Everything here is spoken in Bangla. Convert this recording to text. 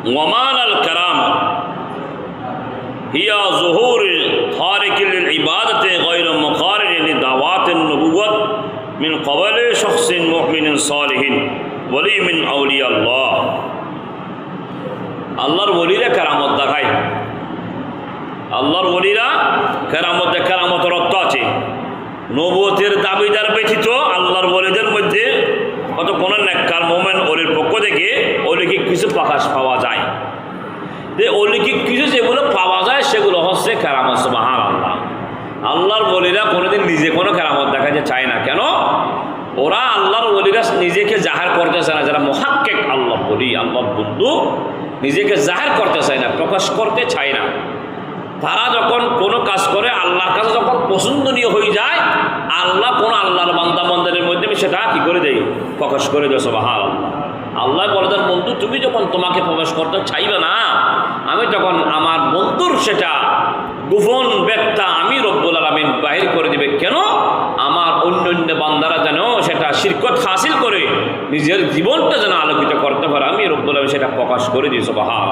ওয়ামান আল কারাম হিয়া জুহুর তারিকিল ইবাদতে গায়র মুকারিন লিদাওয়াতিন নবুওয়াত মিন ক্বাবলি শাখসিন মুমিনিন সালিহিন ওয়ালি মিন আউলিয়া আল্লাহ। আল্লাহর ওলিরা কারামত দেখায়। আল্লাহর ওলিরা কারামত দেখায়। কারামতের অর্থ আছে নবুয়তের দাবিদার ব্যতীত আল্লাহর ওলিদের মধ্যে কত কোন নেককার মুমিন ওলির পক্ষ থেকে অলৌকিক কিছু প্রকাশ পাওয়া যায়। যে অলৌকিক কিছু যেগুলো পাওয়া যায় সেগুলো হচ্ছে কারামত। সুবহানাল্লাহ। আল্লাহর ওলিরা কোনোদিন নিজে কোনো কারামত দেখাতে চায় না। কেন? ওরা আল্লাহর ওলিরা নিজেকে জাহির করতে চায় না। যারা মুহাক্কিক আল্লাহ বলি, আল্লাহ বন্ধু, নিজেকে জাহির করতে চায় না, প্রকাশ করতে চায় না। তারা যখন কোনো কাজ করে আল্লাহর কাছে যখন পছন্দনীয় হয়ে যায়, আল্লাহ কোনো আল্লাহর বান্দা বান্দাদের মধ্যে সেটা কি করে দেয়? প্রকাশ করে দেয়। সুবহানাল্লাহ। আল্লাহ বলে তার বন্ধু, তুমি যখন তোমাকে প্রকাশ করতে চাইবে না, আমি তখন আমার বন্ধুর সেটা গোপন ব্যক্তা আমি রব্বুল আলামিন বাহির করে দিবে। কেন? আমার অন্য অন্য বান্দারা যেন সেটা শিরকত হাসিল করে নিজের জীবনটা যেন আলোকিত করতে পারে, আমি রব্বুল আলামিন সেটা প্রকাশ করে দিই। সুবহানাল্লাহ।